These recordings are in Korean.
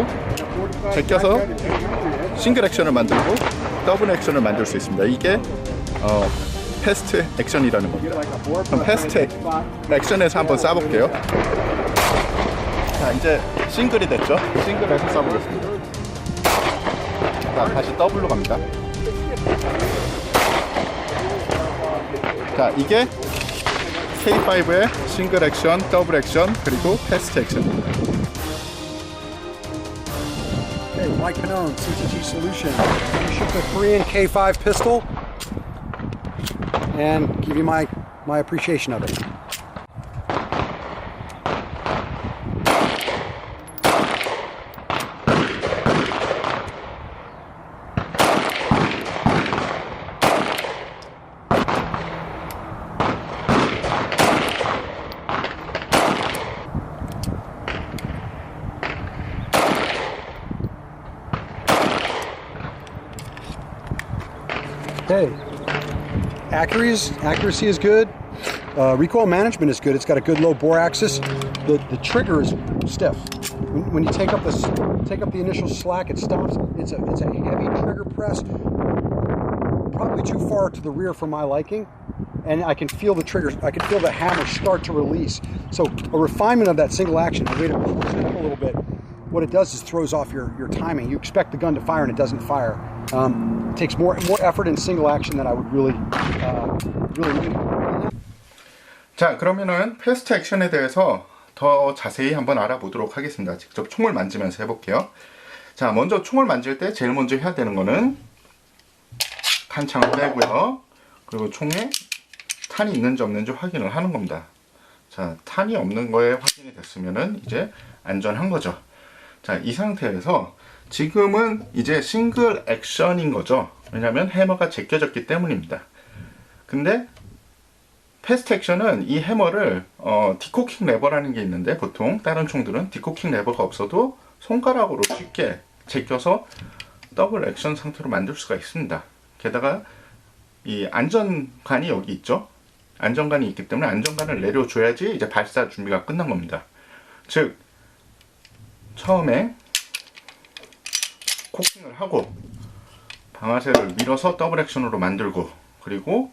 해머로 제껴서 싱글 액션을 만들고 더블 액션을 만들 수 있습니다. 이게 패스트 액션이라는 겁니다. 그럼 패스트 액션에서 한번 쏴볼게요. 자, 이제 싱글이 됐죠? 싱글에서 쏴보겠습니다. 자, 다시 더블로 갑니다. 자, 이게 K5의 싱글 액션, 더블 액션, 그리고 패스트 액션입니다. Hey, Mike Pannone, CTG Solution. I ship the Korean K5 pistol and give you my appreciation of it. Hey, accuracy is good. Recoil management is good. It's got a good low bore axis. The trigger is stiff. When you take up the initial slack, it stops. It's a heavy trigger press, probably too far to the rear for my liking. And I can feel the trigger. I can feel the hammer start to release. So a refinement of that single action, the way to push it up a little bit. What it does is throws off your timing. You expect the gun to fire and it doesn't fire. It takes more effort in single action than I would really need. 자, 그러면은 패스트 액션에 대해서 더 자세히 한번 알아보도록 하겠습니다. 직접 총을 만지면서 해볼게요. 자, 먼저 총을 만질 때 제일 먼저 해야 되는 거는 탄창을 빼고요. 그리고 총에 탄이 있는지 없는지 확인을 하는 겁니다. 자, 탄이 없는 거에 확인이 됐으면은 이제 안전한 거죠. 자, 이 상태에서 지금은 이제 싱글 액션인 거죠. 왜냐면 해머가 제껴졌기 때문입니다. 근데 패스트 액션은 이 해머를 디코킹 레버라는 게 있는데, 보통 다른 총들은 디코킹 레버가 없어도 손가락으로 쉽게 제껴서 더블 액션 상태로 만들 수가 있습니다. 게다가 이 안전관이 여기 있죠. 안전관이 있기 때문에 안전관을 내려줘야지 이제 발사 준비가 끝난 겁니다. 즉 처음에 코킹을 하고 방아쇠를 밀어서 더블 액션으로 만들고, 그리고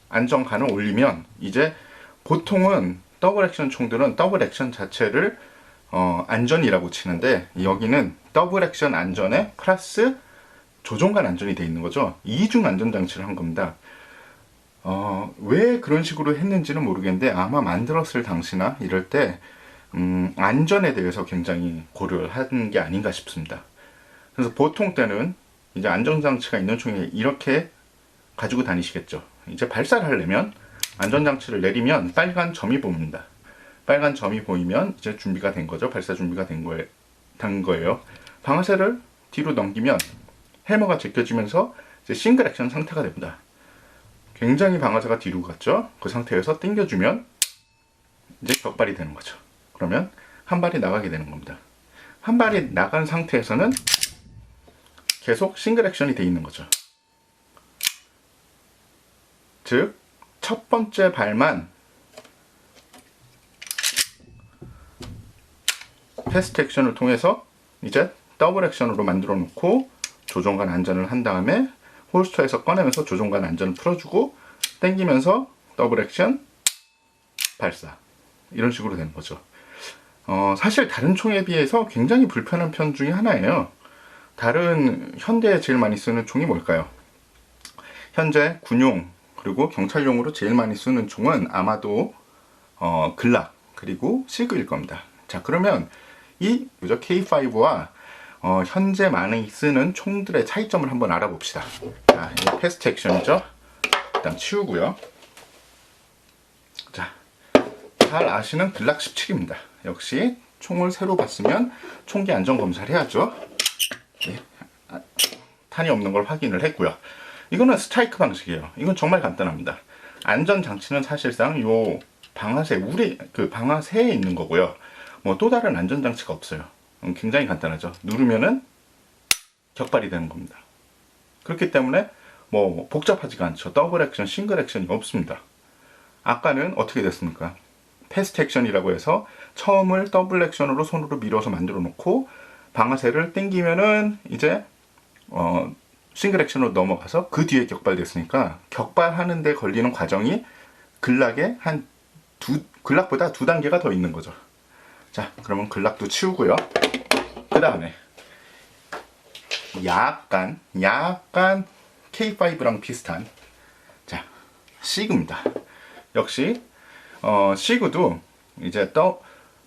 안정관을 올리면, 이제 보통은 더블 액션 총들은 더블 액션 자체를 안전이라고 치는데, 여기는 더블 액션 안전에 플러스 조종관 안전이 되어 있는 거죠. 이중 안전 장치를 한 겁니다. 왜 그런 식으로 했는지는 모르겠는데, 아마 만들었을 당시나 이럴 때 안전에 대해서 굉장히 고려를 한 게 아닌가 싶습니다. 그래서 보통 때는 이제 안전장치가 있는 총에 이렇게 가지고 다니시겠죠. 이제 발사를 하려면 안전장치를 내리면 빨간 점이 보입니다. 빨간 점이 보이면 이제 준비가 된 거죠. 발사 준비가 된 거예요. 방아쇠를 뒤로 넘기면 해머가 제껴지면서 이제 싱글 액션 상태가 됩니다. 굉장히 방아쇠가 뒤로 갔죠. 그 상태에서 당겨주면 이제 격발이 되는 거죠. 그러면 한 발이 나가게 되는 겁니다. 한 발이 나간 상태에서는 계속 싱글 액션이 되어 있는 거죠. 즉, 첫 번째 발만 패스트 액션을 통해서 이제 더블 액션으로 만들어 놓고 조종관 안전을 한 다음에 홀스터에서 꺼내면서 조종관 안전을 풀어주고 당기면서 더블 액션 발사, 이런 식으로 되는 거죠. 사실 다른 총에 비해서 굉장히 불편한 편 중에 하나예요. 다른 현대에 제일 많이 쓰는 총이 뭘까요? 현재 군용 그리고 경찰용으로 제일 많이 쓰는 총은 아마도 글락 그리고 시그일 겁니다. 자, 그러면 이 K5와 현재 많이 쓰는 총들의 차이점을 한번 알아봅시다. 자, 이게 패스트 액션이죠. 일단 치우고요. 자, 잘 아시는 글락 17입니다. 역시 총을 새로 봤으면 총기 안전 검사를 해야죠. 네. 탄이 없는 걸 확인을 했고요. 이거는 스트라이크 방식이에요. 이건 정말 간단합니다. 안전 장치는 사실상 요 방아쇠 방아쇠에 있는 거고요. 뭐 또 다른 안전 장치가 없어요. 굉장히 간단하죠. 누르면은 격발이 되는 겁니다. 그렇기 때문에 뭐 복잡하지가 않죠. 더블 액션, 싱글 액션이 없습니다. 아까는 어떻게 됐습니까? 패스트 액션이라고 해서 처음을 더블 액션으로 손으로 밀어서 만들어 놓고 방아쇠를 당기면은 이제 싱글 액션으로 넘어가서 그 뒤에 격발됐으니까 격발하는 데 걸리는 과정이 글락에 글락보다 2단계가 더 있는 거죠. 자, 그러면 글락도 치우고요. 그 다음에 약간 K5랑 비슷한 자, 시그입니다. 역시 시그도 이제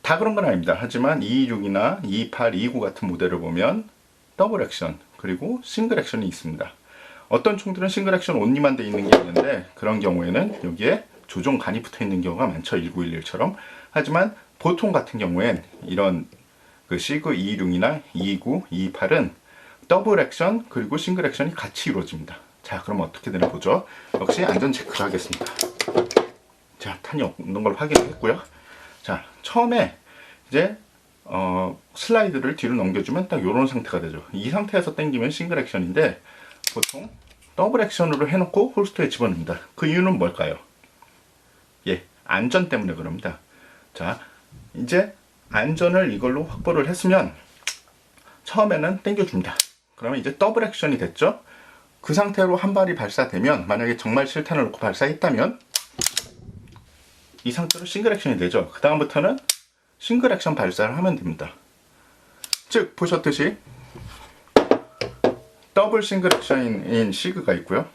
다 그런 건 아닙니다. 하지만 226이나 28, 29 같은 모델을 보면 더블 액션 그리고 싱글 액션이 있습니다. 어떤 총들은 싱글 액션 온리만 돼 있는 게 있는데 그런 경우에는 여기에 조종간이 붙어 있는 경우가 많죠. 1911처럼. 하지만 보통 같은 경우엔 이런 그 시그 226이나 229, 228은 더블 액션 그리고 싱글 액션이 같이 이루어집니다. 자, 그럼 어떻게 되나 보죠. 역시 안전 체크를 하겠습니다. 자, 탄이 없는 걸 확인했고요. 자, 처음에 이제 슬라이드를 뒤로 넘겨주면 딱 이런 상태가 되죠. 이 상태에서 당기면 싱글 액션인데 보통 더블 액션으로 해놓고 홀스터에 집어넣습니다. 그 이유는 뭘까요? 예, 안전 때문에 그럽니다. 자, 이제 안전을 이걸로 확보를 했으면 처음에는 당겨줍니다. 그러면 이제 더블 액션이 됐죠. 그 상태로 한 발이 발사되면 만약에 정말 실탄을 놓고 발사했다면 이 상태로 싱글 액션이 되죠. 그 다음부터는 싱글 액션 발사를 하면 됩니다. 즉 보셨듯이 더블 싱글 액션인 시그가 있고요.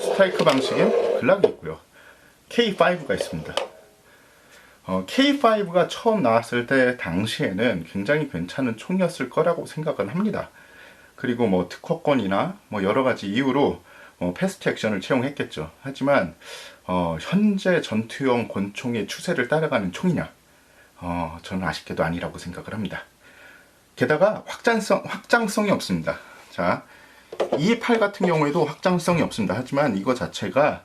스트라이크 방식인 글락이 있고요. K5가 있습니다. K5가 처음 나왔을 때 당시에는 굉장히 괜찮은 총이었을 거라고 생각을 합니다. 그리고 뭐 특허권이나 뭐 여러 가지 이유로 패스트 액션을 채용했겠죠. 하지만 현재 전투용 권총의 추세를 따라가는 총이냐? 저는 아쉽게도 아니라고 생각을 합니다. 게다가 확장성이 없습니다. 자, 228 같은 경우에도 확장성이 없습니다. 하지만 이거 자체가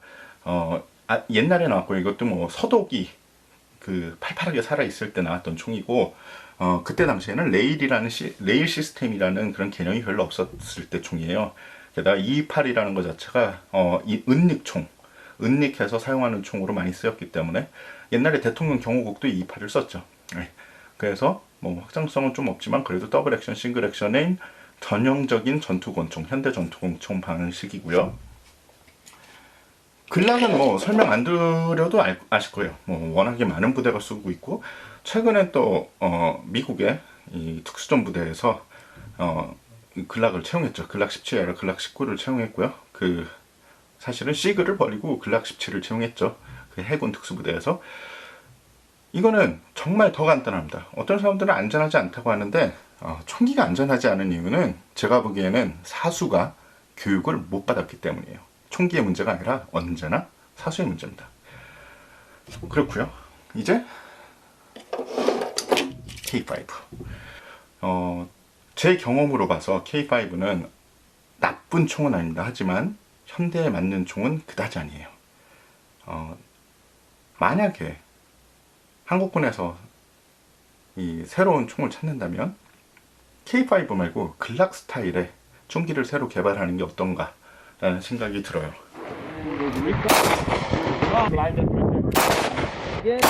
옛날에 나왔고 이것도 뭐 서독이 그 팔팔하게 살아있을 때 나왔던 총이고 그때 당시에는 레일 시스템이라는 그런 개념이 별로 없었을 때 총이에요. 게다가 228이라는 것 자체가 이 은닉해서 사용하는 총으로 많이 쓰였기 때문에 옛날에 대통령 경호국도 228을 썼죠. 네. 그래서 뭐 확장성은 좀 없지만 그래도 더블 액션, 싱글 액션인 전형적인 전투권총, 현대 전투권총 방식이고요. 글락은 뭐 설명 안 드려도 아실 거예요. 뭐 워낙에 많은 부대가 쓰고 있고 최근에 또 미국의 이 특수전 부대에서 글락을 채용했죠. 글락 17이 아니라 글락 19를 채용했고요. 사실은 시그를 버리고 글락 17을 채용했죠. 그 해군 특수부대에서. 이거는 정말 더 간단합니다. 어떤 사람들은 안전하지 않다고 하는데 총기가 안전하지 않은 이유는 제가 보기에는 사수가 교육을 못 받았기 때문이에요. 총기의 문제가 아니라 언제나 사수의 문제입니다. 그렇고요. 이제 K5. 제 경험으로 봐서 K5는 나쁜 총은 아닙니다. 하지만 현대에 맞는 총은 그다지 아니에요. 만약에 한국군에서 이 새로운 총을 찾는다면 K5 말고 글락 스타일의 총기를 새로 개발하는 게 어떤가 라는 생각이 들어요. Blinded. Again,